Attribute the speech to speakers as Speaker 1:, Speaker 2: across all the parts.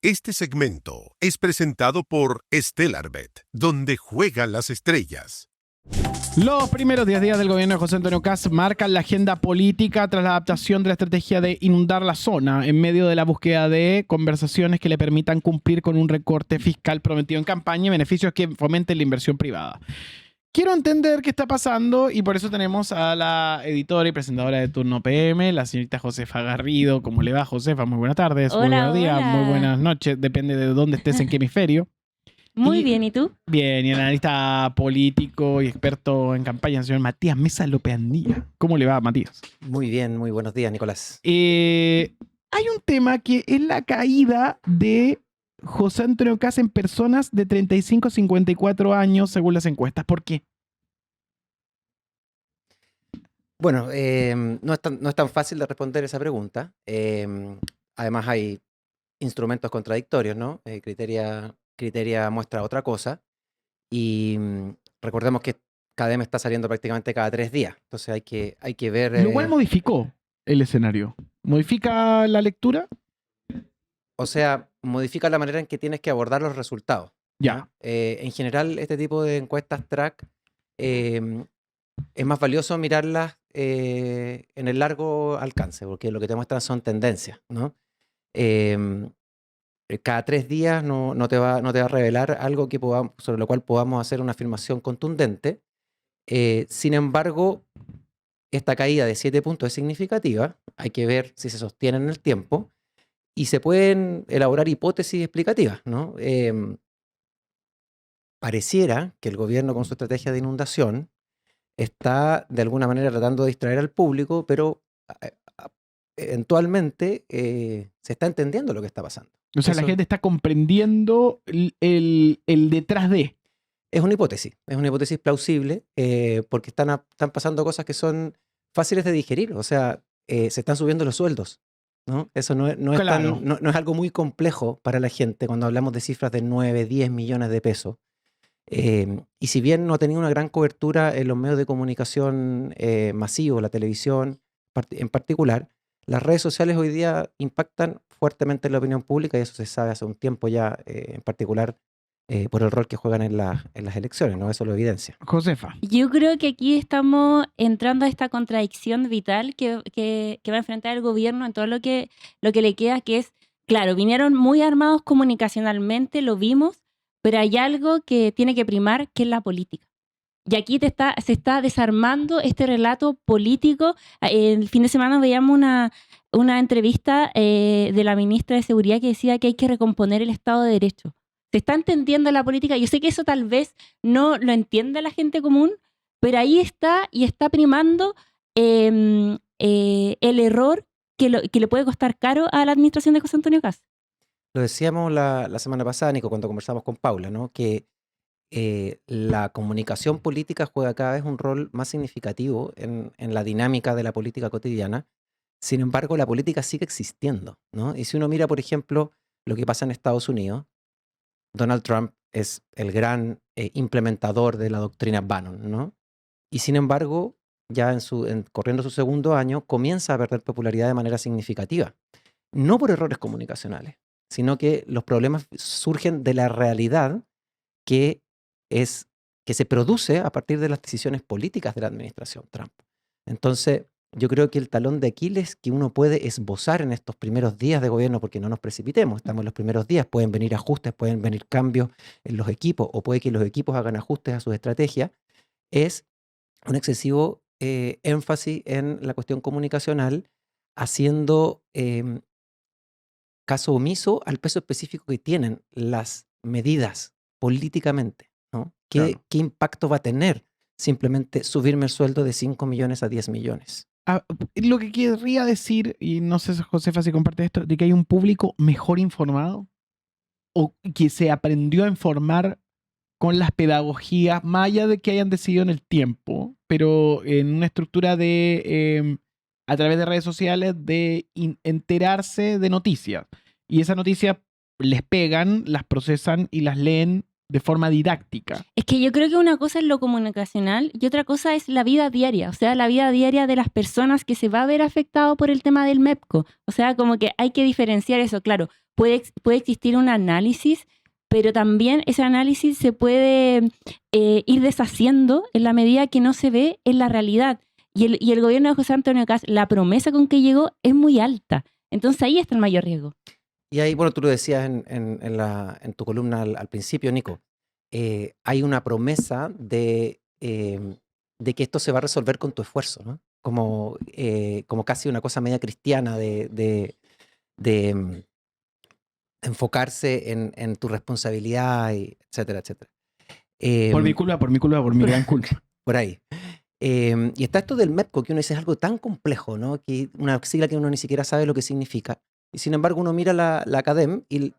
Speaker 1: Este segmento es presentado por Stellarbet, donde juegan las estrellas.
Speaker 2: Los primeros 10 días del gobierno de José Antonio Kast marcan la agenda política tras la adaptación de la estrategia de inundar la zona en medio de la búsqueda de conversaciones que le permitan cumplir con un recorte fiscal prometido en campaña y beneficios que fomenten la inversión privada. Quiero entender qué está pasando y por eso tenemos a la editora y presentadora de Turno PM, la señorita Josefa Garrido. ¿Cómo le va, Josefa? Muy buenas tardes, muy buenos días, muy buenas noches, depende de dónde estés, en qué hemisferio.
Speaker 3: Muy bien, ¿y tú?
Speaker 2: Bien, y el analista político y experto en campaña, el señor Matías Mesa López Andía. ¿Cómo le va, Matías?
Speaker 4: Muy bien, muy buenos días, Nicolás.
Speaker 2: Hay un tema que es la caída de José Antonio Kast en personas de 35 a 54 años según las encuestas. ¿Por qué?
Speaker 4: Bueno, no es tan fácil de responder esa pregunta. Además hay instrumentos contradictorios, ¿no? Criteria muestra otra cosa. Y recordemos que KDM está saliendo prácticamente cada 3 días. Entonces hay que ver...
Speaker 2: Lo cual modificó el escenario. ¿Modifica la lectura?
Speaker 4: O sea, modifica la manera en que tienes que abordar los resultados.
Speaker 2: Ya.
Speaker 4: ¿no? En general, este tipo de encuestas track es más valioso mirarlas en el largo alcance, porque lo que te muestran son tendencias, ¿no? Cada 3 días no te va a revelar algo sobre lo cual podamos hacer una afirmación contundente. Sin embargo, esta caída de 7 puntos es significativa. Hay que ver si se sostiene en el tiempo. Y se pueden elaborar hipótesis explicativas, ¿no? Pareciera que el gobierno con su estrategia de inundación está de alguna manera tratando de distraer al público, pero eventualmente se está entendiendo lo que está pasando.
Speaker 2: O sea, la gente está comprendiendo el detrás de.
Speaker 4: Es una hipótesis plausible, porque están pasando cosas que son fáciles de digerir. O sea, se están subiendo los sueldos, ¿no? Eso no es algo muy complejo para la gente cuando hablamos de cifras de 9, 10 millones de pesos. Y si bien no ha tenido una gran cobertura en los medios de comunicación masivos, la televisión en particular, las redes sociales hoy día impactan fuertemente en la opinión pública y eso se sabe hace un tiempo ya, en particular por el rol que juegan en las elecciones, ¿no? Eso lo evidencia.
Speaker 2: Josefa.
Speaker 3: Yo creo que aquí estamos entrando a esta contradicción vital que va a enfrentar el gobierno en todo lo que le queda, que es, claro, vinieron muy armados comunicacionalmente, lo vimos, pero hay algo que tiene que primar, que es la política. Y aquí se está desarmando este relato político. El fin de semana veíamos una entrevista de la ministra de Seguridad que decía que hay que recomponer el Estado de Derecho. Se está entendiendo la política. Yo sé que eso tal vez no lo entiende la gente común, pero ahí está y está primando el error que le puede costar caro a la administración de José Antonio Kast.
Speaker 4: Lo decíamos la semana pasada, Nico, cuando conversamos con Paula, ¿no? Que la comunicación política juega cada vez un rol más significativo en la dinámica de la política cotidiana. Sin embargo, la política sigue existiendo, ¿no? Y si uno mira, por ejemplo, lo que pasa en Estados Unidos, Donald Trump es el gran implementador de la doctrina Bannon, ¿no? Y sin embargo, ya corriendo su segundo año, comienza a perder popularidad de manera significativa. No por errores comunicacionales, sino que los problemas surgen de la realidad que se produce a partir de las decisiones políticas de la administración Trump. Entonces, yo creo que el talón de Aquiles que uno puede esbozar en estos primeros días de gobierno, porque no nos precipitemos, estamos en los primeros días, pueden venir ajustes, pueden venir cambios en los equipos, o puede que los equipos hagan ajustes a sus estrategias, es un excesivo énfasis en la cuestión comunicacional, haciendo caso omiso al peso específico que tienen las medidas políticamente, ¿no? ¿Qué impacto va a tener simplemente subirme el sueldo de 5 millones a 10 millones?
Speaker 2: Lo que querría decir, y no sé, Josefa, si comparte esto, de que hay un público mejor informado o que se aprendió a informar con las pedagogías, más allá de que hayan decidido en el tiempo, pero en una estructura de, a través de redes sociales, de enterarse de noticias. Y esas noticias les pegan, las procesan y las leen de forma didáctica.
Speaker 3: Es que yo creo que una cosa es lo comunicacional y otra cosa es la vida diaria, o sea, la vida diaria de las personas que se va a ver afectado por el tema del MEPCO. O sea, como que hay que diferenciar eso, claro. puede existir un análisis, pero también ese análisis se puede ir deshaciendo en la medida que no se ve en la realidad. Y el gobierno de José Antonio Kast, la promesa con que llegó es muy alta. Entonces ahí está el mayor riesgo.
Speaker 4: Y ahí, bueno, tú lo decías en tu columna al principio, Nico, hay una promesa de que esto se va a resolver con tu esfuerzo, ¿no? Como casi una cosa media cristiana de enfocarse en tu responsabilidad, etcétera, etcétera.
Speaker 2: Por mi culpa, por mi gran culpa.
Speaker 4: Por ahí. Y está esto del MEPCO, que uno dice es algo tan complejo, ¿no? Que una sigla que uno ni siquiera sabe lo que significa. Y sin embargo, uno mira la Academ y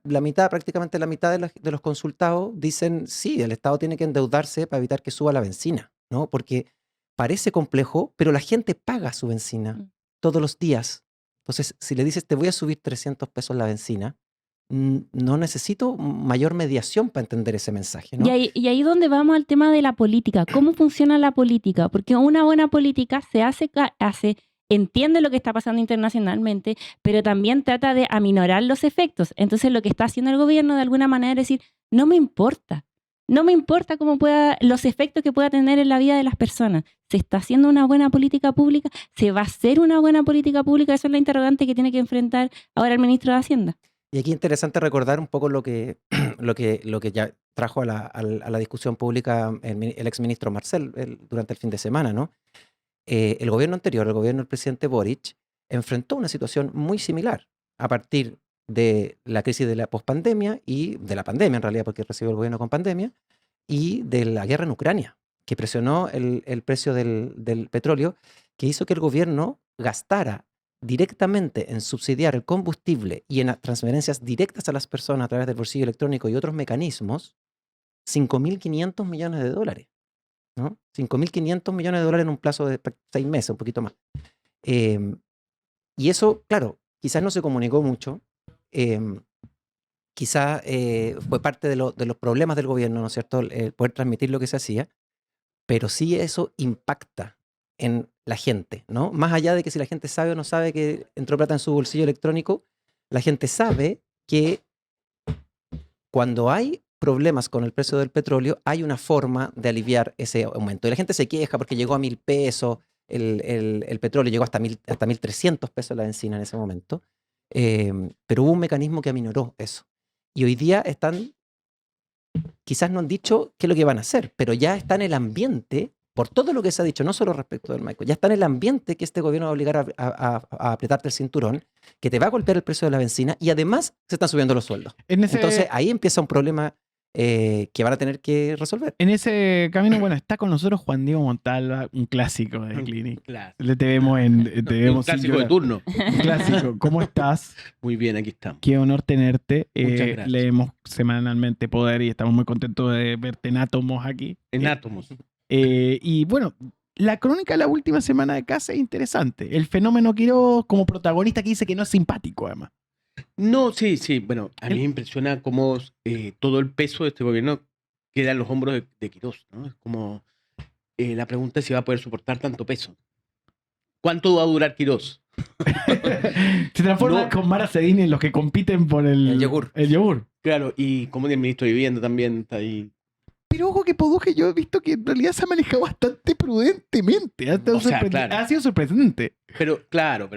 Speaker 4: prácticamente la mitad de los consultados dicen, sí, el Estado tiene que endeudarse para evitar que suba la bencina, ¿no? Porque parece complejo, pero la gente paga su bencina todos los días. Entonces, si le dices, te voy a subir 300 pesos la bencina, no necesito mayor mediación para entender ese mensaje, ¿no?
Speaker 3: Y ahí donde vamos al tema de la política. ¿Cómo funciona la política? Porque una buena política se entiende lo que está pasando internacionalmente, pero también trata de aminorar los efectos. Entonces lo que está haciendo el gobierno de alguna manera es decir, no me importa los efectos que pueda tener en la vida de las personas. ¿Se está haciendo una buena política pública? ¿Se va a hacer una buena política pública? Esa es la interrogante que tiene que enfrentar ahora el ministro de Hacienda.
Speaker 4: Y aquí es interesante recordar un poco lo que ya trajo a la discusión pública el exministro Marcel durante el fin de semana, ¿no? El gobierno anterior, el gobierno del presidente Boric, enfrentó una situación muy similar a partir de la crisis de la pospandemia y de la pandemia, en realidad, porque recibió el gobierno con pandemia, y de la guerra en Ucrania, que presionó el precio del petróleo, que hizo que el gobierno gastara directamente en subsidiar el combustible y en transferencias directas a las personas a través del bolsillo electrónico y otros mecanismos, $5.500 millones, ¿no? $5.500 millones en un plazo de 6 meses, un poquito más. Y eso, claro, quizás no se comunicó mucho, quizás fue parte de los problemas del gobierno, ¿no es cierto?, poder transmitir lo que se hacía, pero sí eso impacta en la gente, ¿no? Más allá de que si la gente sabe o no sabe que entró plata en su bolsillo electrónico, la gente sabe que cuando hay problemas con el precio del petróleo, hay una forma de aliviar ese aumento. Y la gente se queja porque llegó a 1.000 pesos, el petróleo llegó hasta 1.300 pesos la bencina en ese momento, pero hubo un mecanismo que aminoró eso. Y hoy día quizás no han dicho qué es lo que van a hacer, pero ya está en el ambiente, por todo lo que se ha dicho, no solo respecto del MEPCO, ya está en el ambiente que este gobierno va a obligar a apretarte el cinturón, que te va a golpear el precio de la bencina y además se están subiendo los sueldos. Entonces ahí empieza un problema que van a tener que resolver.
Speaker 2: En ese camino, bueno, está con nosotros Juan Diego Montalva, un clásico de Clinic.
Speaker 5: Claro.
Speaker 2: Te vemos
Speaker 5: un clásico de turno.
Speaker 2: Un clásico. ¿Cómo estás?
Speaker 5: Muy bien, aquí estamos.
Speaker 2: Qué honor tenerte.
Speaker 5: Muchas gracias.
Speaker 2: Leemos semanalmente Poder y estamos muy contentos de verte en Átomos aquí.
Speaker 5: En Átomos.
Speaker 2: Y bueno, la crónica de la última semana de Kast es interesante. El fenómeno Quiroz como protagonista que dice que no es simpático, además.
Speaker 5: No, sí. Bueno, a mí me impresiona cómo todo el peso de este gobierno queda en los hombros de Quiroz, ¿no? Es como la pregunta es si va a poder soportar tanto peso. ¿Cuánto va a durar Quiroz?
Speaker 2: Se transforma con Mara Cedini en los que compiten por el yogur. El yogur.
Speaker 5: Claro, y como el ministro de Vivienda también está ahí.
Speaker 2: Pero ojo que Poduje, yo he visto que en realidad se ha manejado bastante prudentemente.
Speaker 5: Claro.
Speaker 2: Ha sido sorprendente.
Speaker 5: Pero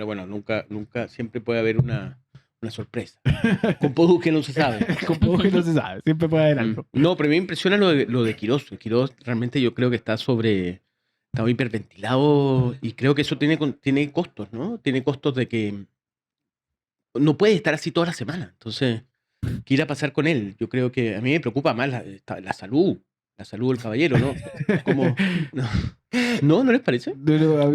Speaker 5: bueno, nunca siempre puede haber una sorpresa. Con Poduje no se sabe.
Speaker 2: Con Poduje no se sabe, siempre puede haber algo.
Speaker 5: No, pero a mí me impresiona lo de Quiroz. Quiroz realmente yo creo que está hiperventilado y creo que eso tiene costos, ¿no? Tiene costos de que no puede estar así toda la semana. Entonces, ¿qué irá a pasar con él? Yo creo que a mí me preocupa más la salud del caballero, ¿no? ¿No les parece?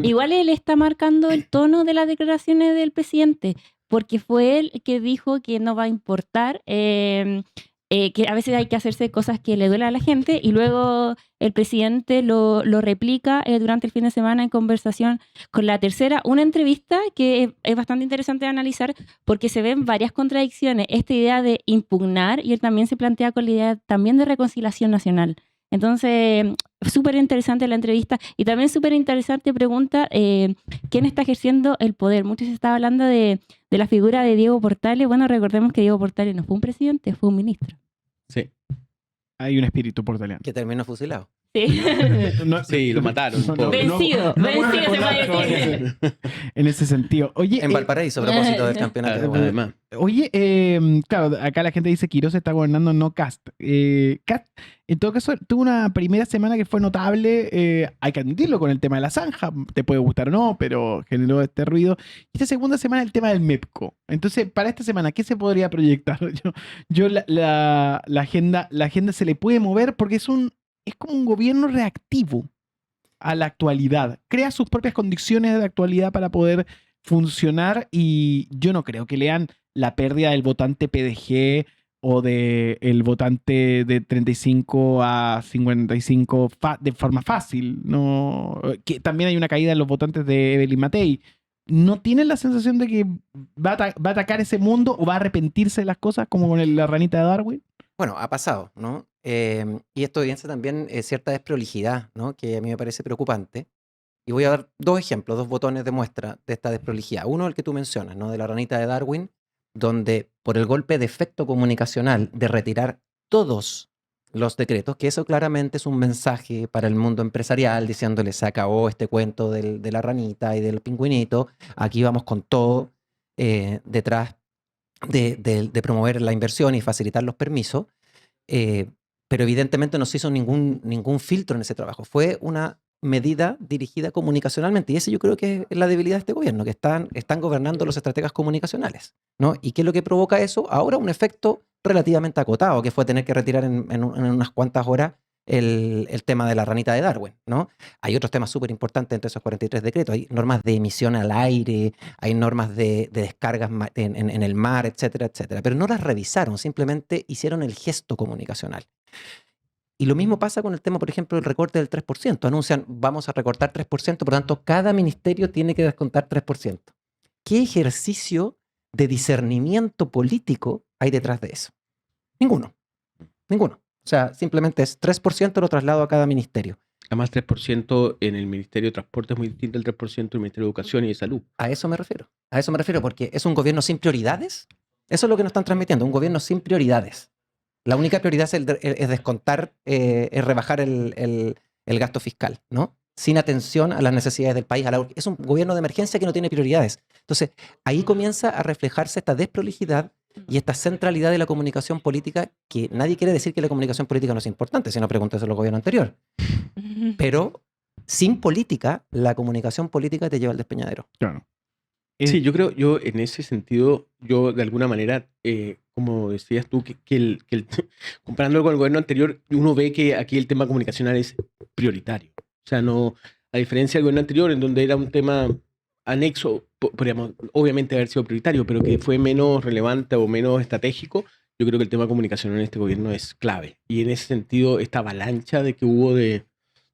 Speaker 3: Igual él está marcando el tono de las declaraciones del presidente, porque fue él que dijo que no va a importar, que a veces hay que hacerse cosas que le duelen a la gente, y luego el presidente lo replica durante el fin de semana en conversación con La Tercera, una entrevista que es bastante interesante de analizar porque se ven varias contradicciones, esta idea de impugnar, y él también se plantea con la idea también de reconciliación nacional. Entonces, súper interesante la entrevista y también súper interesante pregunta, ¿quién está ejerciendo el poder? Mucho se estaba hablando de la figura de Diego Portales. Bueno, recordemos que Diego Portales no fue un presidente, fue un ministro.
Speaker 5: Sí.
Speaker 2: Hay un espíritu portaliano.
Speaker 4: Que terminó fusilado.
Speaker 3: Sí.
Speaker 5: Sí, lo mataron. pobre.
Speaker 3: Vencido, vencido, se
Speaker 2: recordar
Speaker 3: puede decir.
Speaker 2: En ese sentido. Oye,
Speaker 4: En Valparaíso, a propósito del campeonato de Guadalajara.
Speaker 5: Además,
Speaker 2: claro, acá la gente dice que Quirós está gobernando, no Kast. Kast, en todo caso, tuvo una primera semana que fue notable, hay que admitirlo, con el tema de la zanja, te puede gustar o no, pero generó este ruido. Y esta segunda semana el tema del MEPCO. Entonces, para esta semana, ¿qué se podría proyectar? La agenda se le puede mover porque es como un gobierno reactivo a la actualidad. Crea sus propias condiciones de actualidad para poder funcionar y yo no creo que lean la pérdida del votante PDG o del votante de 35 a 55 de forma fácil. No, que también hay una caída en los votantes de Evelyn Matei. ¿No tienen la sensación de que va a atacar ese mundo o va a arrepentirse de las cosas como con la ranita de Darwin?
Speaker 4: Bueno, ha pasado, ¿no? Y esto evidencia también cierta desprolijidad, ¿no? Que a mí me parece preocupante. Y voy a dar dos ejemplos, dos botones de muestra de esta desprolijidad. Uno, el que tú mencionas, ¿no? De la ranita de Darwin, donde por el golpe de efecto comunicacional de retirar todos los decretos, que eso claramente es un mensaje para el mundo empresarial, diciéndole se acabó este cuento de la ranita y del pingüinito, aquí vamos con todo detrás de promover la inversión y facilitar los permisos, pero evidentemente no se hizo ningún filtro en ese trabajo. Fue una medida dirigida comunicacionalmente, y ese yo creo que es la debilidad de este gobierno, que están gobernando los estrategas comunicacionales, ¿no? ¿Y qué es lo que provoca eso? Ahora un efecto relativamente acotado, que fue tener que retirar en unas cuantas horas el tema de la ranita de Darwin, ¿no? Hay otros temas súper importantes entre esos 43 decretos. Hay normas de emisión al aire, hay normas de descargas en el mar, etcétera, etcétera. Pero no las revisaron, simplemente hicieron el gesto comunicacional. Y lo mismo pasa con el tema, por ejemplo, del recorte del 3%. Anuncian, vamos a recortar 3%, por lo tanto, cada ministerio tiene que descontar 3%. ¿Qué ejercicio de discernimiento político hay detrás de eso? Ninguno. O sea, simplemente es 3% lo traslado a cada ministerio.
Speaker 5: además 3% en el Ministerio de Transporte es muy distinto al 3% del Ministerio de Educación y de Salud.
Speaker 4: A eso me refiero, porque es un gobierno sin prioridades. Eso es lo que nos están transmitiendo, un gobierno sin prioridades. La única prioridad es descontar, es rebajar el gasto fiscal, ¿no? Sin atención a las necesidades del país. Es un gobierno de emergencia que no tiene prioridades. Entonces, ahí comienza a reflejarse esta desprolijidad y esta centralidad de la comunicación política, que nadie quiere decir que la comunicación política no es importante, si no preguntas a los gobiernos anteriores. Pero sin política, la comunicación política te lleva al despeñadero.
Speaker 2: Claro.
Speaker 5: Sí, yo en ese sentido, yo de alguna manera, como decías tú, comparándolo con el gobierno anterior, uno ve que aquí el tema comunicacional es prioritario. O sea, no, a diferencia del gobierno anterior, en donde era un tema anexo, podríamos obviamente haber sido prioritario, pero que fue menos relevante o menos estratégico, yo creo que el tema comunicacional en este gobierno es clave. Y en ese sentido, esta avalancha de que hubo de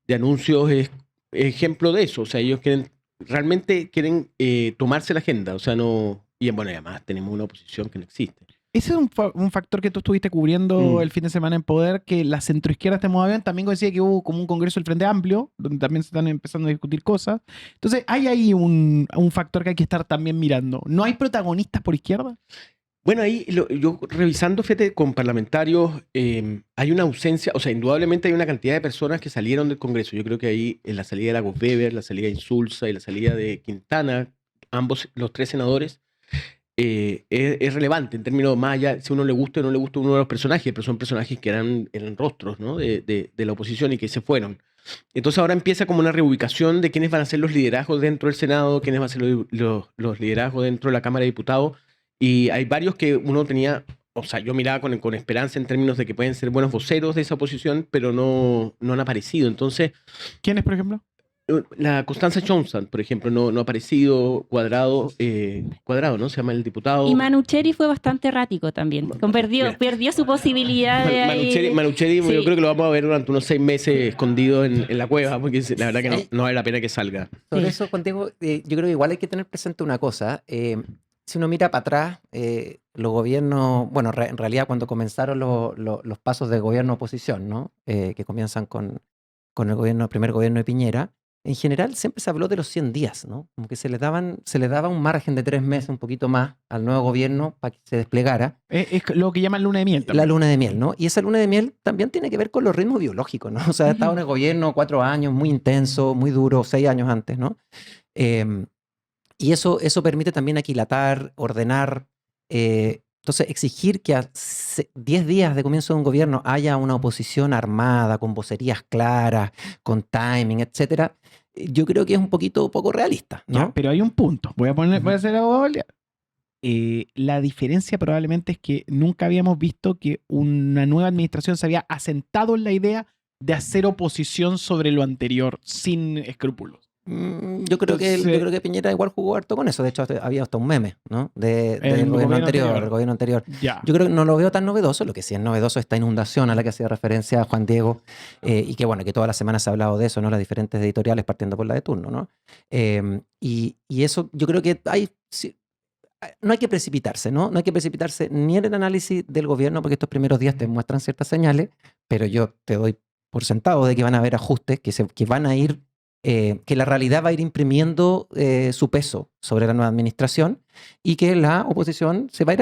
Speaker 5: anuncios es ejemplo de eso. O sea, ellos realmente quieren tomarse la agenda, o sea, no... Y bueno, además tenemos una oposición que no existe.
Speaker 2: Ese es un factor que tú estuviste cubriendo el fin de semana en Poder, que la centroizquierda está muy bien. También coincide que hubo como un congreso del Frente Amplio, donde también se están empezando a discutir cosas. Entonces, hay ahí un factor que hay que estar también mirando. ¿No hay protagonistas por izquierda?
Speaker 5: Bueno, ahí yo revisando, fíjate, con parlamentarios, hay una ausencia, o sea, indudablemente hay una cantidad de personas que salieron del Congreso. Yo creo que ahí en la salida de Lagos Weber, la salida de Insulza y la salida de Quintana, ambos, los tres senadores, es relevante en términos más allá, si uno le gusta o no le gusta uno de los personajes, pero son personajes que eran rostros, ¿no? de la oposición y que se fueron. Entonces ahora empieza como una reubicación de quiénes van a ser los liderazgos dentro del Senado, quiénes van a ser los liderazgos dentro de la Cámara de Diputados. Y hay varios que uno tenía, o sea, yo miraba con esperanza en términos de que pueden ser buenos voceros de esa oposición, pero no han aparecido. Entonces...
Speaker 2: ¿Quiénes, por ejemplo?
Speaker 5: La Constanza Johnson, por ejemplo, no ha aparecido. Cuadrado, ¿no? Se llama el diputado.
Speaker 3: Y Manucheri fue bastante errático también. Perdió su posibilidad de...
Speaker 5: Manucheri,
Speaker 3: Sí.
Speaker 5: yo creo que lo vamos a ver durante unos 6 meses escondido en la cueva, porque la verdad que no vale la pena que salga.
Speaker 4: Sobre eso, contigo, yo creo que igual hay que tener presente una cosa. Si uno mira para atrás, los gobiernos, bueno, en realidad cuando comenzaron los pasos de gobierno-oposición, ¿no? Que comienzan con con el primer gobierno de Piñera, en general siempre se habló de los 100 días, ¿no? Como que se le daba un margen de 3 meses, un poquito más, al nuevo gobierno para que se desplegara.
Speaker 2: Es lo que llaman luna de miel
Speaker 4: La
Speaker 2: también.
Speaker 4: luna de miel, ¿no? Y esa luna de miel también tiene que ver con los ritmos biológicos, ¿no? O sea, estaba en el gobierno 4 años, muy intenso, muy duro, 6 años antes, ¿no? Y eso permite también aquilatar, ordenar. Entonces, exigir que a 10 días de comienzo de un gobierno haya una oposición armada, con vocerías claras, con timing, etcétera, yo creo que es un poco realista, ¿no?
Speaker 2: Ya, pero hay un punto. Voy a hacer abogado. La diferencia probablemente es que nunca habíamos visto que una nueva administración se había asentado en la idea de hacer oposición sobre lo anterior sin escrúpulos.
Speaker 4: Yo creo que Piñera igual jugó harto con eso. De hecho, había hasta un meme, ¿no? Del
Speaker 2: El
Speaker 4: gobierno
Speaker 2: anterior.
Speaker 4: del gobierno anterior.
Speaker 2: Ya.
Speaker 4: Yo creo que no lo veo tan novedoso. Lo que sí es novedoso es esta inundación a la que hacía referencia Juan Diego, y que bueno, que toda la semana se ha hablado de eso, ¿no? Las diferentes editoriales partiendo por la de turno, ¿no? Y eso yo creo que no hay que precipitarse, ¿no? No hay que precipitarse ni en el análisis del gobierno, porque estos primeros días te muestran ciertas señales, pero yo te doy por sentado de que van a haber ajustes, que van a ir, que la realidad va a ir imprimiendo su peso sobre la nueva administración y que la oposición se va a ir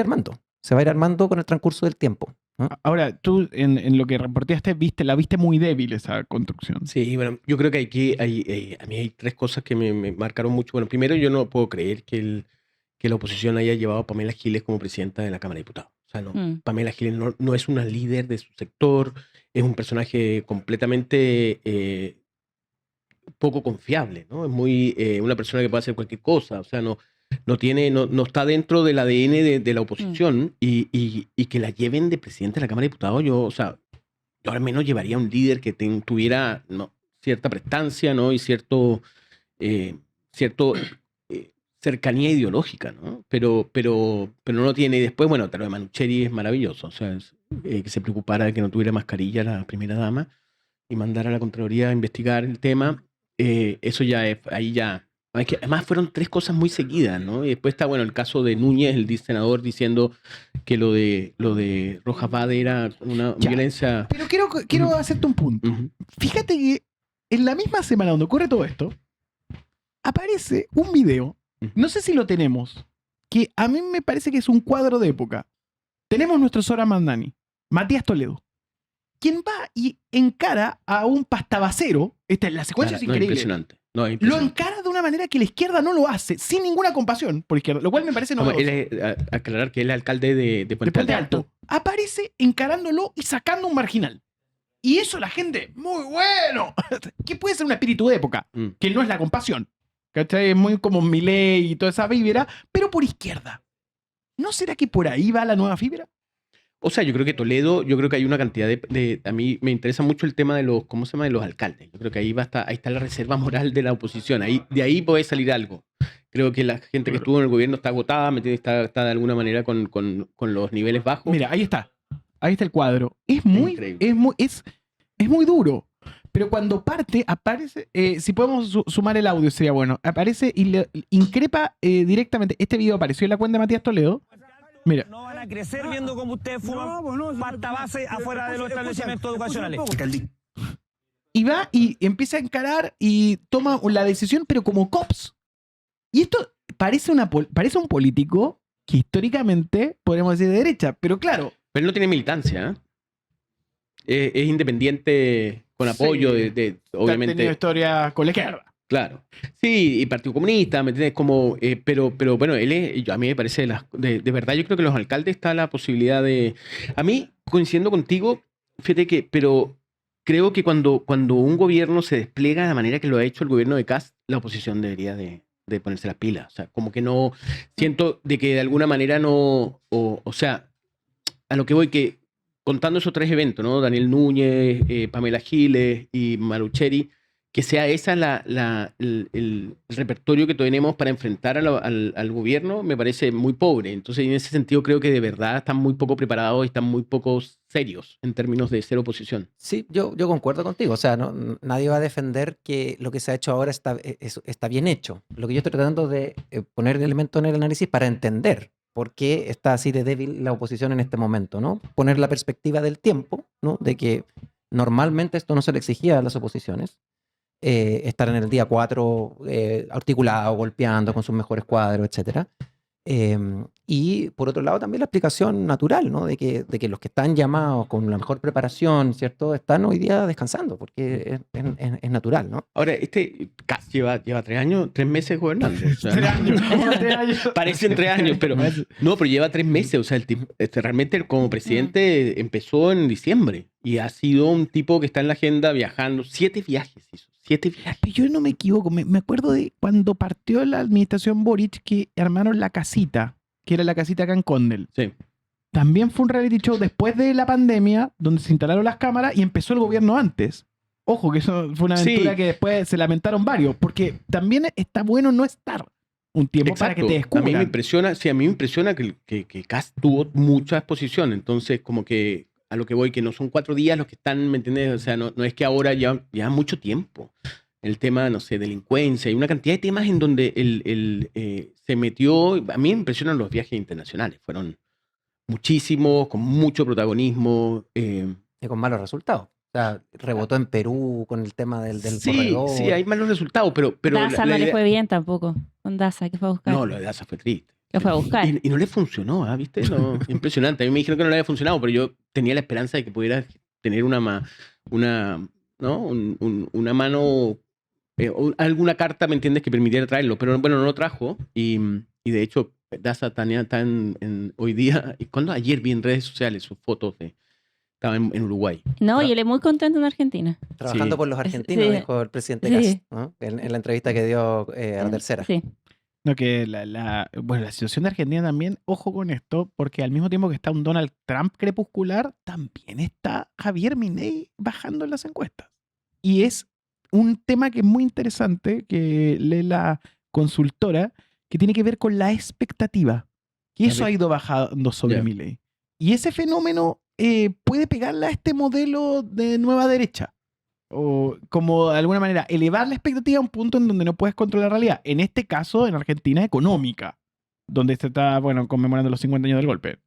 Speaker 4: armando con el transcurso del tiempo, ¿no?
Speaker 2: Ahora, tú en lo que reporteaste la viste muy débil esa construcción.
Speaker 5: Sí, bueno, yo creo que aquí a mí hay 3 cosas que me marcaron mucho. Bueno, primero, yo no puedo creer que la oposición haya llevado a Pamela Giles como presidenta de la Cámara de Diputados. O sea, no, Pamela Giles no es una líder de su sector, es un personaje completamente poco confiable, ¿no? Es muy una persona que puede hacer cualquier cosa, o sea, no está dentro del ADN de la oposición, y que la lleven de presidente de la Cámara de Diputados, yo al menos llevaría un líder que tuviera, ¿no?, cierta prestancia, ¿no? Y cierto cercanía ideológica, ¿no? Pero no lo tiene. Y después, bueno, lo de Manucheri es maravilloso, o sea, que se preocupara de que no tuviera mascarilla la primera dama y mandara a la Contraloría a investigar el tema. Eso ya es, ahí ya. Es que además fueron 3 cosas muy seguidas, ¿no? Y después está, bueno, el caso de Núñez, el senador, diciendo que lo de Rojas Vade era una
Speaker 2: Ya.
Speaker 5: violencia.
Speaker 2: Pero quiero hacerte un punto. Fíjate que en la misma semana donde ocurre todo esto, aparece un video, no sé si lo tenemos, que a mí me parece que es un cuadro de época. Tenemos nuestro Sora Mandani, Matías Toledo, quien va y encara a un pastabacero. La secuencia es
Speaker 5: No,
Speaker 2: increíble.
Speaker 5: impresionante. No,
Speaker 2: Lo
Speaker 5: impresionante.
Speaker 2: encara de una manera que la izquierda no lo hace, sin ninguna compasión por izquierda, lo cual me parece
Speaker 5: Como
Speaker 2: novedoso.
Speaker 5: él aclarar que él es alcalde de
Speaker 2: De
Speaker 5: Puente
Speaker 2: Puente
Speaker 5: Alto.
Speaker 2: Alto. Aparece encarándolo y sacando un marginal. Y eso la gente, muy bueno. Que puede ser un espíritu de época, que no es la compasión. ¿Cachai? Es muy como Milei y toda esa vibra, pero por izquierda. ¿No será que por ahí va la nueva fibra?
Speaker 5: O sea, yo creo que Toledo, yo creo que hay una cantidad a mí me interesa mucho el tema de los, ¿cómo se llama?, de los alcaldes. Yo creo que ahí está la reserva moral de la oposición. De ahí puede salir algo. Creo que la gente que estuvo en el gobierno está agotada, ¿me entiendes? Está de alguna manera con los niveles bajos.
Speaker 2: Mira, ahí está. Ahí está el cuadro. Es muy duro. Pero cuando parte, aparece, si podemos sumar el audio sería bueno, aparece y le increpa directamente. Este video apareció en la cuenta de Matías Toledo. Mira.
Speaker 6: No van a crecer viendo cómo ustedes fuman pasta base afuera de los establecimientos educacionales.
Speaker 2: Y va y empieza a encarar y toma la decisión, pero como cops. Y esto parece un político que históricamente podríamos decir de derecha, pero claro.
Speaker 5: Pero él no tiene militancia, ¿eh? Es independiente con apoyo de obviamente.
Speaker 2: Ha tenido historia con la izquierda.
Speaker 5: Claro. Sí, y Partido Comunista, ¿me entiendes? Como, pero bueno, a mí me parece, de verdad, yo creo que los alcaldes está la posibilidad de. A mí, coincidiendo contigo, fíjate pero creo que cuando un gobierno se despliega de la manera que lo ha hecho el gobierno de Kast, la oposición debería de ponerse las pilas. O sea, como que no. Siento de que de alguna manera no. O sea, a lo que voy, que contando esos 3 eventos, ¿no? Daniel Núñez, Pamela Giles y Manucheri, que sea esa el repertorio que tenemos para enfrentar al gobierno, me parece muy pobre. Entonces, en ese sentido, creo que de verdad están muy poco preparados y están muy poco serios en términos de ser oposición.
Speaker 4: Sí, yo concuerdo contigo. O sea, nadie va a defender que lo que se ha hecho ahora está bien hecho. Lo que yo estoy tratando de poner el elemento en el análisis para entender por qué está así de débil la oposición en este momento, ¿no? Poner la perspectiva del tiempo, ¿no? De que Normalmente esto no se le exigía a las oposiciones. Estar en el día 4 articulado, golpeando con sus mejores cuadros, etcétera. Y por otro lado también la explicación natural, ¿no? de que los que están llamados con la mejor preparación, ¿cierto? Están hoy día descansando, porque es natural, ¿no?
Speaker 5: Ahora, Kast lleva 3 meses gobernando. O sea,
Speaker 2: 3 años. 3 años.
Speaker 5: parecen 3 años, pero no, pero lleva 3 meses. O sea, el tipo, realmente como presidente empezó en diciembre y ha sido un tipo que está en la agenda viajando. 7 viajes hizo. 7 viajes.
Speaker 2: Pero yo no me equivoco, me acuerdo de cuando partió la administración Boric que armaron la casita, que era la casita acá en Condel.
Speaker 5: Sí.
Speaker 2: También fue un reality show después de la pandemia, donde se instalaron las cámaras y empezó el gobierno antes. Ojo, que eso fue una aventura
Speaker 5: Sí.
Speaker 2: que después se lamentaron varios, porque también está bueno no estar un tiempo para que te
Speaker 5: A mí me
Speaker 2: descubran.
Speaker 5: impresiona, sí, a mí me impresiona que Kast tuvo mucha exposición. Entonces, como que a lo que voy, que no son 4 días los que están, ¿me entiendes? O sea, no es que ahora ya mucho tiempo. El tema, no sé, delincuencia, hay una cantidad de temas en donde se metió. A mí me impresionan los viajes internacionales. Fueron muchísimos, con mucho protagonismo.
Speaker 4: Y con malos resultados. O sea, rebotó en Perú con el tema del
Speaker 5: Sí,
Speaker 4: corredor.
Speaker 5: sí, hay malos resultados, pero
Speaker 3: Daza no le fue bien tampoco. Con Daza, que fue a buscar.
Speaker 5: No, lo de Daza fue triste.
Speaker 3: Que fue a buscar.
Speaker 5: Y no le funcionó, ¿viste? No, impresionante. A mí me dijeron que no le había funcionado, pero yo tenía la esperanza de que pudiera tener una mano, alguna carta, ¿me entiendes?, que permitiera traerlo. Pero bueno, no lo trajo. Y de hecho, Daza está hoy día, ayer vi en redes sociales sus fotos estaba en Uruguay.
Speaker 3: No, y él es muy contento en Argentina.
Speaker 4: Trabajando
Speaker 5: Sí.
Speaker 4: por los argentinos,
Speaker 3: Sí.
Speaker 4: dijo el presidente
Speaker 3: Sí.
Speaker 4: Kast, ¿no? En la entrevista que dio a La Tercera.
Speaker 3: Sí.
Speaker 2: No, que bueno, la situación de Argentina también, ojo con esto, porque al mismo tiempo que está un Donald Trump crepuscular, también está Javier Milei bajando en las encuestas. Y es un tema que es muy interesante, que lee la consultora, que tiene que ver con la expectativa. Y eso ha ido bajando sobre
Speaker 5: Ya.
Speaker 2: Milei. Y ese fenómeno puede pegarle a este modelo de nueva derecha. O como de alguna manera elevar la expectativa a un punto en donde no puedes controlar la realidad. En este caso, en Argentina, económica, donde se está, bueno, conmemorando los 50 años del golpe.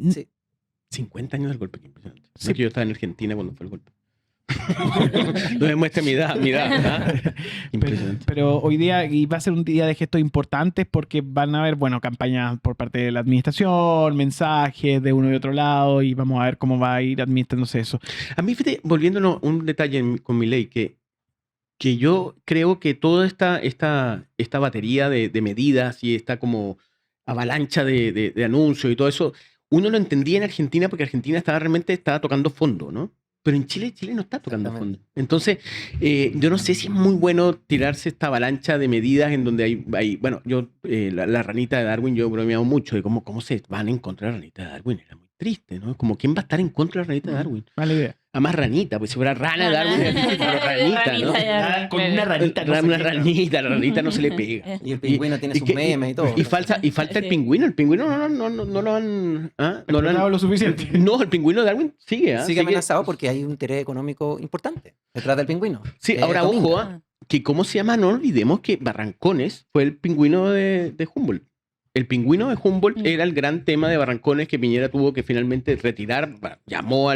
Speaker 4: Sí.
Speaker 5: 50 años del golpe, qué impresionante. No
Speaker 2: Sí.
Speaker 5: es que yo estaba en Argentina cuando fue el golpe. No me muestre mi edad. ¿Ah? Impresionante.
Speaker 2: Pero hoy día y va a ser un día de gestos importantes porque van a haber, bueno, campañas por parte de la administración, mensajes de uno y otro lado y vamos a ver cómo va a ir administrándose eso.
Speaker 5: A mí, fíjate, volviéndonos un detalle con Milei, que yo creo que toda esta batería de medidas y esta como avalancha de anuncios y todo eso, uno lo entendía en Argentina porque Argentina realmente estaba tocando fondo, ¿no? Pero en Chile no está tocando fondo. Entonces, yo no sé si es muy bueno tirarse esta avalancha de medidas en donde hay bueno, yo, la ranita de Darwin, yo he bromeado mucho de cómo se van en contra de la ranita de Darwin. Era muy triste, ¿no? Como, ¿quién va a estar en contra de la ranita de Darwin?
Speaker 2: Mala idea.
Speaker 5: Además, ranita, pues si fuera rana de Darwin, pero ranita, ¿no?
Speaker 3: Ranita,
Speaker 2: Con una ranita no se
Speaker 5: Una
Speaker 2: pega.
Speaker 5: ranita, la ranita no se le pega.
Speaker 4: Y el pingüino tiene sus memes y todo.
Speaker 5: Y falta el
Speaker 3: Sí.
Speaker 5: pingüino. El pingüino no lo han. ¿Ah? No lo
Speaker 2: Explotado
Speaker 5: han.
Speaker 2: lo suficiente.
Speaker 5: No, el pingüino de Darwin sigue. ¿Ah?
Speaker 4: Sigue amenazado porque hay un interés económico importante detrás del pingüino.
Speaker 5: Sí, ahora
Speaker 4: Domingo.
Speaker 5: ojo, ¿ah? Que ¿cómo se llama? No olvidemos que Barrancones fue el pingüino de Humboldt. El pingüino de Humboldt
Speaker 3: Mm.
Speaker 5: era el gran tema de Barrancones que Piñera tuvo que finalmente retirar. Llamó a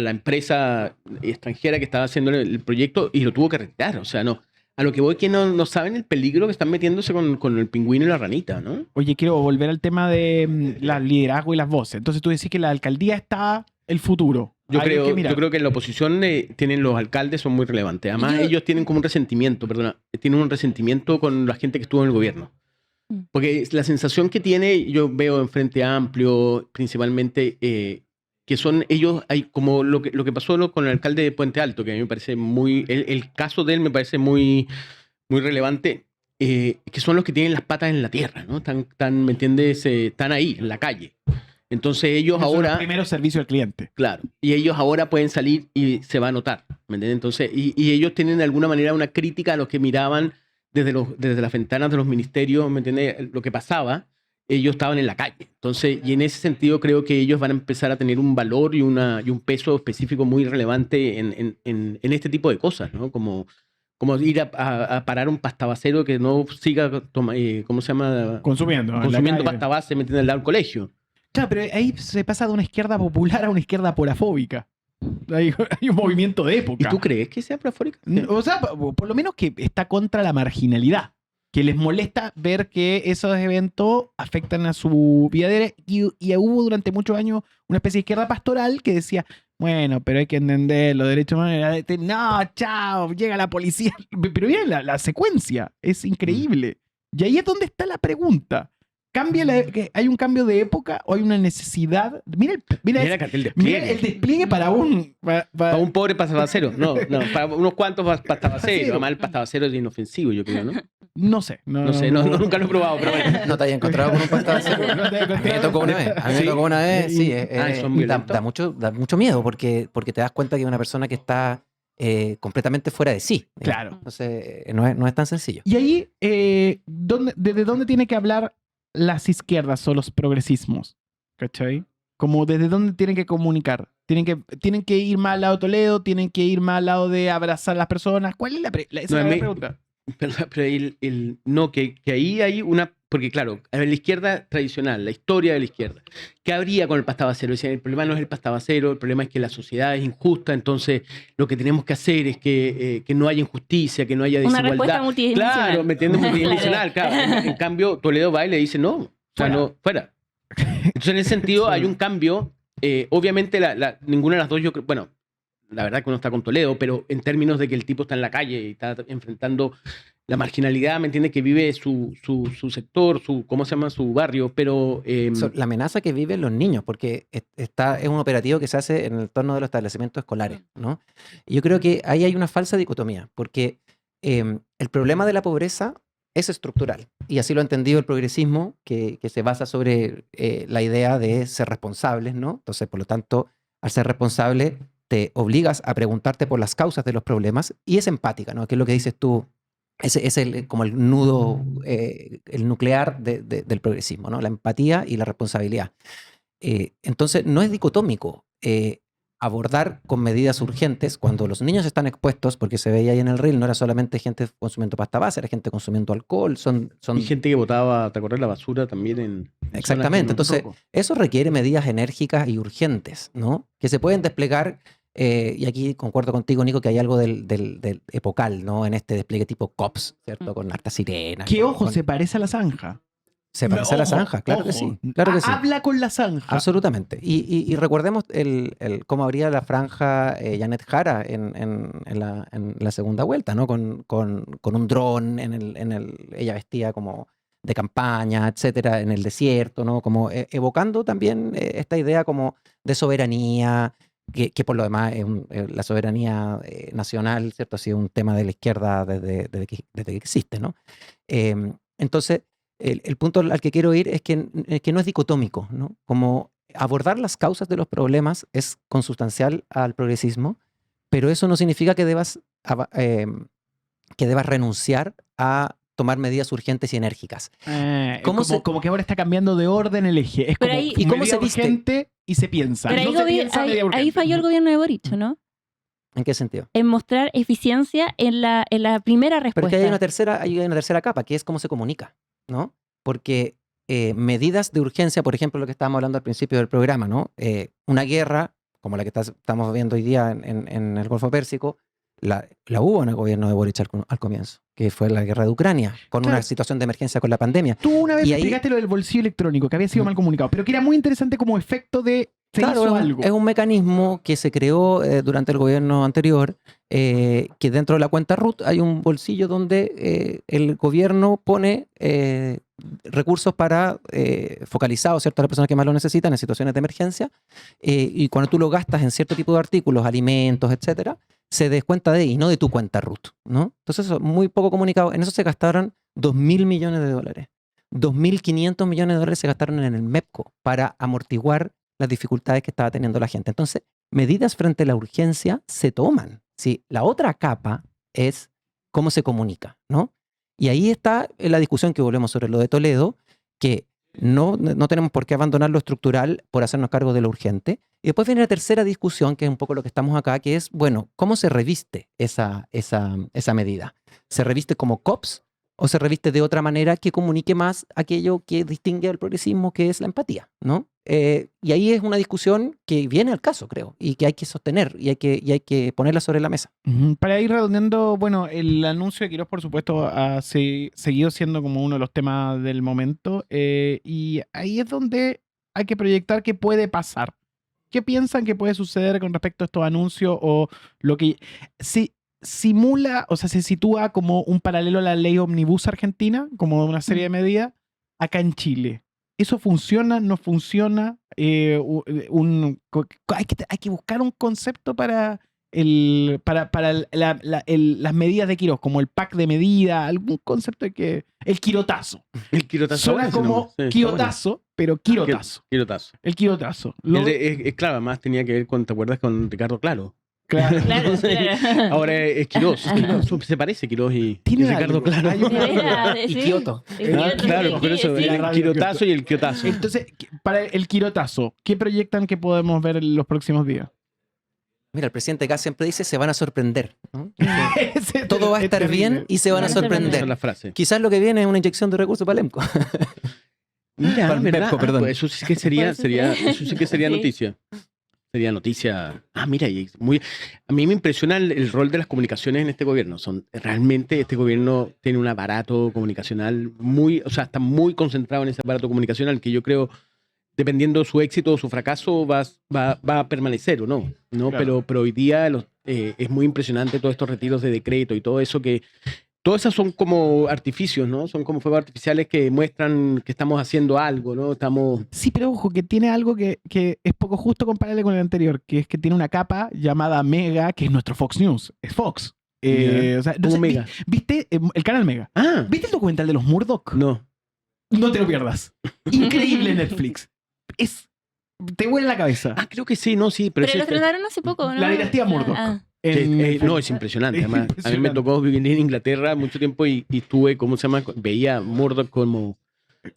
Speaker 5: la empresa extranjera que estaba haciendo el proyecto y lo tuvo que retirar. O sea, no. A lo que voy que no saben el peligro que están metiéndose con el pingüino y la ranita, ¿no?
Speaker 2: Oye, quiero volver al tema de las liderazgo y las voces. Entonces tú decís que la alcaldía está el futuro.
Speaker 5: Yo
Speaker 2: Hay que mirar.
Speaker 5: creo que en la oposición tienen los alcaldes, son muy relevantes. Además,
Speaker 3: Yo-
Speaker 5: ellos tienen como un resentimiento, tienen un resentimiento con la gente que estuvo en el gobierno.
Speaker 3: Mm.
Speaker 5: Porque la sensación que tiene, yo veo en Frente Amplio, principalmente, que son ellos, hay como lo que pasó con el alcalde de Puente Alto, que a mí me parece el caso de él me parece muy, muy relevante, que son los que tienen las patas en la tierra, ¿no? ¿Me entiendes? Están ahí, en la calle. Entonces ellos
Speaker 2: Esos son los
Speaker 5: ahora...
Speaker 2: primeros servicios al cliente.
Speaker 5: Claro, y ellos ahora pueden salir y se va a notar, ¿me entiendes? Entonces, y ellos tienen de alguna manera una crítica a los que miraban desde las ventanas de los ministerios, ¿me entiendes? Lo que pasaba, ellos estaban en la calle. Entonces, y en ese sentido creo que ellos van a empezar a tener un valor y un peso específico muy relevante en este tipo de cosas, ¿no? Como ir a parar un pastabacero que no siga, ¿cómo se llama?
Speaker 2: Consumiendo. en la
Speaker 5: Consumiendo
Speaker 2: calle.
Speaker 5: pasta base, ¿me entiendes? Al lado del colegio.
Speaker 2: Claro, pero ahí se pasa de una izquierda popular a una izquierda porafóbica. Hay un movimiento de
Speaker 5: ¿Y
Speaker 2: época.
Speaker 5: tú crees que sea proafórica?
Speaker 2: O sea, por lo menos que está contra la marginalidad. Que les molesta ver que esos eventos afectan a su vida diaria. Y hubo durante muchos años una especie de izquierda pastoral que decía, bueno, pero hay que entender los derechos humanos. No, chao, llega la policía. Pero bien, la secuencia es increíble. Y ahí es donde está la pregunta. ¿Hay un cambio de época o hay una necesidad? Mira
Speaker 5: Mira el despliegue.
Speaker 2: el despliegue para un...
Speaker 5: Para un pobre pastabacero. No, para unos cuantos pastabaceros. Además, el pastabacero es inofensivo, yo creo, ¿no?
Speaker 2: No sé.
Speaker 5: No sé, nunca lo he probado, pero bueno.
Speaker 4: ¿No te hayas encontrado con un pastabacero?
Speaker 2: No te he
Speaker 4: A mí me tocó una vez. A mí me
Speaker 5: ¿Sí?
Speaker 4: tocó una vez, sí.
Speaker 5: ¿Son
Speaker 4: da
Speaker 5: violentos?
Speaker 4: mucho miedo porque te das cuenta que es una persona que está completamente fuera de sí. digamos.
Speaker 2: Claro.
Speaker 4: Entonces, no es tan sencillo.
Speaker 2: Y ahí, ¿desde dónde tiene que hablar las izquierdas o los progresismos? ¿Cachai? Como desde dónde tienen que comunicar. Tienen que ir más al lado de Toledo, tienen que ir más al lado de abrazar a las personas. ¿Cuál es esa es la pregunta?
Speaker 5: Pero no, que ahí hay una... Porque claro, a ver, la izquierda tradicional, la historia de la izquierda, ¿qué habría con el pastabacero? Decían, el problema no es el pastabacero, el problema es que la sociedad es injusta, entonces lo que tenemos que hacer es que no haya injusticia, que no haya
Speaker 3: Una
Speaker 5: desigualdad.
Speaker 3: respuesta multidimensional.
Speaker 5: Claro, ¿me entiendes? Multidimensional, claro. En cambio, Toledo va y le dice, no, o sea,
Speaker 2: Fuera.
Speaker 5: no, fuera. Entonces, en ese sentido, hay un cambio. Obviamente, ninguna de las dos, yo creo, bueno, la verdad que uno está con Toledo, pero en términos de que el tipo está en la calle y está enfrentando la marginalidad, ¿me entiendes? Que vive su sector, ¿cómo se llama? Su barrio, pero...
Speaker 4: La amenaza que viven los niños, porque es un operativo que se hace en el entorno de los establecimientos escolares, ¿no? Y yo creo que ahí hay una falsa dicotomía, porque el problema de la pobreza es estructural, y así lo ha entendido el progresismo, que se basa sobre la idea de ser responsables, ¿no? Entonces, por lo tanto, al ser responsable, te obligas a preguntarte por las causas de los problemas, y es empática, ¿no? Que es lo que dices tú. Ese es como el nudo, el nuclear del progresismo, ¿no? La empatía y la responsabilidad. Entonces, no es dicotómico abordar con medidas urgentes cuando los niños están expuestos, porque se veía ahí en el reel, no era solamente gente consumiendo pasta base, era gente consumiendo alcohol, son
Speaker 5: Y gente que botaba, ¿te acuerdas? La basura también en
Speaker 4: exactamente. Entonces, eso requiere medidas enérgicas y urgentes, ¿no? Que se pueden desplegar. Y aquí concuerdo contigo, Nico, que hay algo del epocal, ¿no? En este despliegue tipo COPS, ¿cierto? Con harta sirena.
Speaker 2: Que ojo, se parece a la zanja.
Speaker 4: Se parece a la zanja, claro que sí. Claro que sí.
Speaker 2: Habla con la zanja.
Speaker 4: Absolutamente. Y recordemos cómo abría la franja Janet Jara en la segunda vuelta, ¿no? Con un dron, ella vestía como de campaña, etcétera, en el desierto, ¿no? Como evocando también esta idea como de soberanía, que por lo demás la soberanía nacional, ¿cierto? Ha sido un tema de la izquierda desde que existe, ¿no? Entonces, el punto al que quiero ir es que no es dicotómico, ¿no? Como abordar las causas de los problemas es consustancial al progresismo, pero eso no significa que debas renunciar a tomar medidas urgentes y enérgicas.
Speaker 2: Como que ahora está cambiando de orden el eje. Es
Speaker 3: Pero
Speaker 2: como
Speaker 3: ahí-
Speaker 4: ¿Y cómo se
Speaker 2: medida
Speaker 4: viste?
Speaker 2: urgente y se piensa.
Speaker 3: Pero
Speaker 2: No se piensa medida
Speaker 3: ahí
Speaker 2: urgente.
Speaker 3: falló el gobierno de Boric, ¿no?
Speaker 4: ¿En qué sentido?
Speaker 3: En mostrar eficiencia en la primera
Speaker 4: Pero es
Speaker 3: respuesta.
Speaker 4: que hay una tercera capa, que es cómo se comunica, ¿no? Porque medidas de urgencia, por ejemplo, lo que estábamos hablando al principio del programa, ¿no? Una guerra, como la que estamos viendo hoy día en el Golfo Pérsico, la hubo en el gobierno de Boric al comienzo, que fue la guerra de Ucrania, con
Speaker 2: Claro.
Speaker 4: una situación de emergencia con la pandemia.
Speaker 2: Tú una vez
Speaker 4: Y
Speaker 2: me
Speaker 4: ahí-
Speaker 2: explicaste lo del bolsillo electrónico, que había sido mal comunicado, pero que era muy interesante como efecto de se
Speaker 4: Claro,
Speaker 2: hizo
Speaker 4: es
Speaker 2: algo.
Speaker 4: un mecanismo que se creó durante el gobierno anterior, que dentro de la cuenta RUT hay un bolsillo donde el gobierno pone recursos para focalizados, ¿cierto?, a las personas que más lo necesitan en situaciones de emergencia, y cuando tú lo gastas en cierto tipo de artículos, alimentos, etcétera, se descuenta de y no de tu cuenta RUT, ¿no? Entonces, eso es muy poco comunicado. En eso se gastaron $2.000 millones. $2.500 millones se gastaron en el MEPCO para amortiguar las dificultades que estaba teniendo la gente. Entonces, medidas frente a la urgencia se toman. ¿Sí? La otra capa es cómo se comunica, ¿no? Y ahí está la discusión que volvemos sobre lo de Toledo, que no tenemos por qué abandonar lo estructural por hacernos cargo de lo urgente. Y después viene la tercera discusión, que es un poco lo que estamos acá, que es, bueno, ¿cómo se reviste esa medida? ¿Se reviste como COPS o se reviste de otra manera que comunique más aquello que distingue al progresismo, que es la empatía, ¿no? Y ahí es una discusión que viene al caso, creo, y que hay que sostener y hay que ponerla sobre la mesa.
Speaker 2: Para ir redondeando, bueno, el anuncio de Quirós, por supuesto, ha seguido siendo como uno de los temas del momento, y ahí es donde hay que proyectar qué puede pasar. ¿Qué piensan que puede suceder con respecto a estos anuncios o lo que simula, o sea, se sitúa como un paralelo a la ley Omnibus argentina, como una serie de medidas, acá en Chile? ¿Eso funciona? ¿No funciona? Hay que buscar un concepto para las medidas de Quirós, como el pack de medidas, algún concepto de que... El quirotazo.
Speaker 5: El quirotazo.
Speaker 2: Suena como quirotazo, pero quirotazo.
Speaker 5: Quirotazo.
Speaker 2: El quirotazo.
Speaker 5: Claro, además tenía que ver con, ¿te acuerdas? Con Ricardo Claro.
Speaker 2: Claro.
Speaker 3: Claro, claro.
Speaker 5: Ahora es Quirós. Se parece Quirós y Ricardo Claro.
Speaker 4: Y Kioto.
Speaker 5: Claro, por eso el quirotazo y el quiotazo.
Speaker 2: Entonces, para el quirotazo, ¿qué proyectan que podemos ver en los próximos días?
Speaker 4: Mira, el presidente acá siempre dice, se van a sorprender, ¿no? Todo va a estar bien y se van a
Speaker 5: Esa es
Speaker 4: sorprender.
Speaker 5: la frase.
Speaker 4: Quizás lo que viene es una inyección de recursos para el EMCO.
Speaker 5: Mira,
Speaker 4: Para el
Speaker 5: ¿verdad?
Speaker 4: Pepco, perdón.
Speaker 5: Pues eso sí que sería
Speaker 3: Sí.
Speaker 5: noticia. Sería noticia. Mira, a mí me impresiona el rol de las comunicaciones en este gobierno. Realmente este gobierno tiene un aparato comunicacional está muy concentrado en ese aparato comunicacional que yo creo, dependiendo de su éxito o su fracaso, va a permanecer o no.
Speaker 2: Claro.
Speaker 5: Pero hoy día es muy impresionante todos estos retiros de decreto y todo eso que... Todas esas son como artificios, ¿no? Son como fuegos artificiales que muestran que estamos haciendo algo, ¿no?
Speaker 2: Sí, pero ojo, que tiene algo que es poco justo comparable con el anterior, que es que tiene una capa llamada Mega, que es nuestro Fox News. Es Fox. O sea, no
Speaker 5: ¿Cómo
Speaker 2: sé,
Speaker 5: Mega?
Speaker 2: ¿Viste el canal Mega? ¿Viste el documental de los Murdoch?
Speaker 5: No.
Speaker 2: No te lo pierdas. Increíble Netflix. Te vuela la cabeza.
Speaker 5: Creo que sí, no, sí.
Speaker 3: Pero lo estrenaron hace poco, ¿no?
Speaker 2: La dinastía Murdoch.
Speaker 5: No, es impresionante. Además, a mí me tocó vivir en Inglaterra mucho tiempo y estuve, ¿cómo se llama? Veía Murdoch como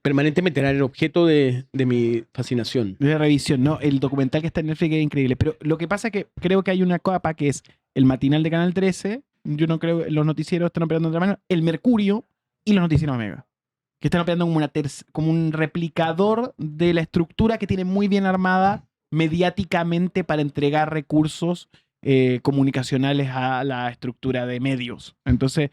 Speaker 5: permanentemente, era el objeto de mi fascinación.
Speaker 2: De revisión, ¿no? El documental que está en Netflix es increíble. Pero lo que pasa es que creo que hay una capa que es el matinal de Canal 13. Yo no creo que los noticieros están operando de otra manera. El Mercurio y los noticieros Mega. Que están operando como un replicador de la estructura que tiene muy bien armada mediáticamente para entregar recursos comunicacionales a la estructura de medios. Entonces,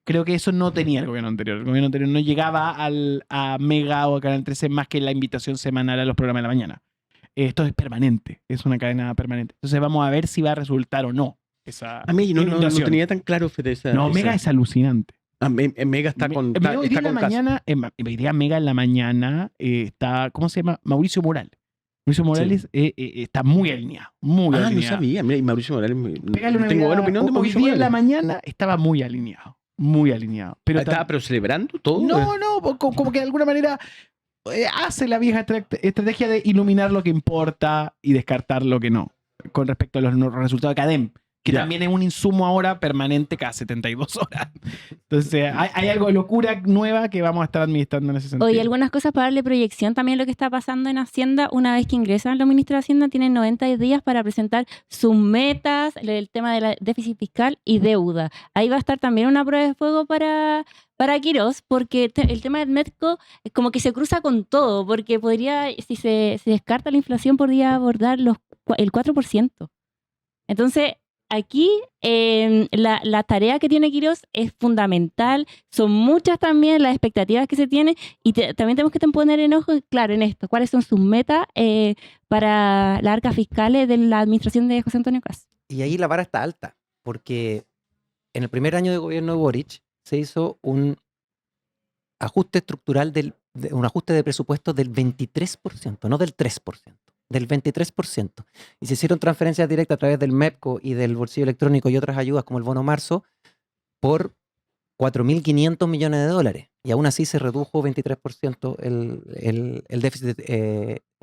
Speaker 2: creo que eso no tenía el gobierno anterior. El gobierno anterior no llegaba a Mega o a Canal 13 más que la invitación semanal a los programas de la mañana. Esto es permanente, es una cadena permanente. Entonces, vamos a ver si va a resultar o no esa
Speaker 5: A mí no
Speaker 2: inundación.
Speaker 5: tenía tan claro, Fede, esa...
Speaker 2: No, Mega es alucinante.
Speaker 5: Mega está con...
Speaker 2: Hoy día en la mañana está, ¿cómo se llama? Mauricio Morales. Mauricio Morales está muy alineado. Muy alineado.
Speaker 5: No sabía. Mira, y Mauricio Morales...
Speaker 2: Pégale una
Speaker 5: tengo buena
Speaker 2: mirada.
Speaker 5: opinión de
Speaker 2: Hoy
Speaker 5: Mauricio
Speaker 2: día en la
Speaker 5: Morales.
Speaker 2: mañana estaba muy alineado. Muy alineado. Pero
Speaker 5: ¿Pero celebrando todo?
Speaker 2: No, como que de alguna manera hace la vieja estrategia de iluminar lo que importa y descartar lo que no, con respecto a los resultados de CADEM, que también es un insumo ahora permanente cada 72 horas. Entonces, hay algo de locura nueva que vamos a estar administrando en ese sentido.
Speaker 3: Oye, algunas cosas para darle proyección también a lo que está pasando en Hacienda. Una vez que ingresan los ministros de Hacienda, tienen 90 días para presentar sus metas, el tema del déficit fiscal y deuda. Ahí va a estar también una prueba de fuego para Quirós, porque el tema del Medco es como que se cruza con todo, porque podría, si se descarta la inflación, podría abordar el 4%. Entonces, aquí la tarea que tiene Quirós es fundamental, son muchas también las expectativas que se tienen y también tenemos que poner en ojo, claro, en esto, cuáles son sus metas para las arcas fiscales de la administración de José Antonio Kast.
Speaker 4: Y ahí la vara está alta, porque en el primer año de gobierno de Boric se hizo un ajuste estructural, un ajuste de presupuesto del 23%, no del 3%. Del 23%. Y se hicieron transferencias directas a través del MEPCO y del bolsillo electrónico y otras ayudas como el bono marzo por 4.500 millones de dólares. Y aún así se redujo 23% el déficit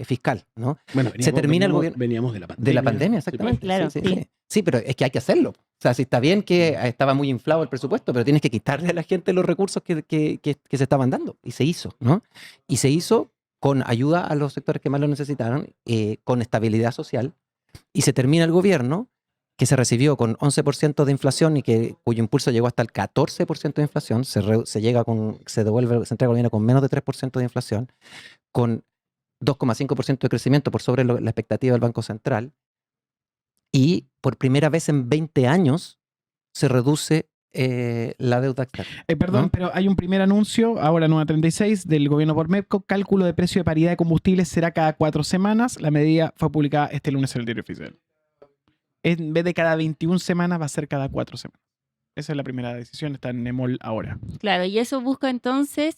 Speaker 4: fiscal, ¿no?
Speaker 5: Bueno,
Speaker 4: se termina el gobierno.
Speaker 5: Veníamos de la pandemia.
Speaker 4: De la pandemia, exactamente.
Speaker 3: Claro,
Speaker 4: sí. Sí, pero es que hay que hacerlo. O sea, si está bien que estaba muy inflado el presupuesto, pero tienes que quitarle a la gente los recursos que se estaban dando. Y se hizo, ¿no? Y se hizo con ayuda a los sectores que más lo necesitaron, con estabilidad social, y se termina el gobierno, que se recibió con 11% de inflación y cuyo impulso llegó hasta el 14% de inflación, se entrega al gobierno con menos de 3% de inflación, con 2,5% de crecimiento por sobre la expectativa del Banco Central. Y por primera vez en 20 años se reduce la deuda externa.
Speaker 2: Perdón,
Speaker 4: ¿no?
Speaker 2: pero hay un primer anuncio, ahora 9:36, del gobierno por MEPCO. Cálculo de precio de paridad de combustibles será cada 4 semanas. La medida fue publicada este lunes en el Diario Oficial. En vez de cada 21 semanas, va a ser cada 4 semanas. Esa es la primera decisión, está en EMOL ahora.
Speaker 3: Claro, y eso busca entonces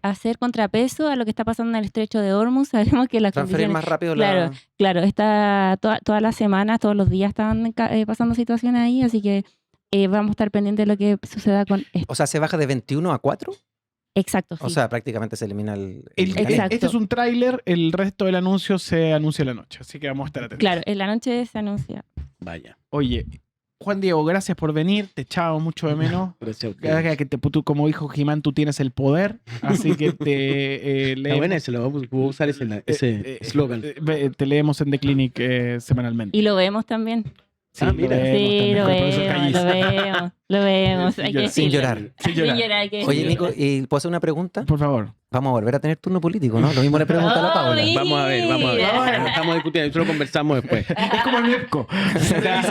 Speaker 3: hacer contrapeso a lo que está pasando en el estrecho de Hormuz. Sabemos que las
Speaker 4: Transferir
Speaker 3: condiciones...
Speaker 4: más rápido
Speaker 3: Claro, claro, está todas las semanas, todos los días están pasando situaciones ahí, así que vamos a estar pendientes de lo que suceda con esto.
Speaker 4: O sea, se baja de 21 a 4.
Speaker 3: Exacto, sí.
Speaker 4: O sea, prácticamente se elimina el mecanismo.
Speaker 3: Exacto.
Speaker 2: Este es un tráiler, el resto del anuncio se anuncia en la noche, así que vamos a estar atentos.
Speaker 3: Claro, en la noche se anuncia.
Speaker 5: Vaya.
Speaker 2: Oye, Juan Diego, gracias por venir, te echaba mucho de menos.
Speaker 5: Gracias a ustedes.
Speaker 2: Que tú, como dijo Jimán, tú tienes el poder, así que te
Speaker 5: Está buena, se lo vamos a usar ese eslogan.
Speaker 2: te leemos en The Clinic semanalmente.
Speaker 3: Y lo vemos también.
Speaker 2: Sí,
Speaker 5: mira.
Speaker 3: Sí, lo
Speaker 2: también, con el profesor
Speaker 3: vemos, lo vemos. Hay que
Speaker 4: Sin
Speaker 3: decirlo.
Speaker 4: llorar.
Speaker 2: Sin llorar.
Speaker 3: hay que
Speaker 4: Oye,
Speaker 3: decirlo.
Speaker 4: Nico, ¿y puedo hacer una pregunta?
Speaker 2: Por favor.
Speaker 4: Vamos a volver a tener turno político, ¿no? Lo mismo le pregunto a la Paula.
Speaker 3: Ay.
Speaker 5: Vamos a ver.
Speaker 3: Mira.
Speaker 5: Lo estamos discutiendo, eso lo conversamos después.
Speaker 2: Es como el MEPCO.
Speaker 5: Claro.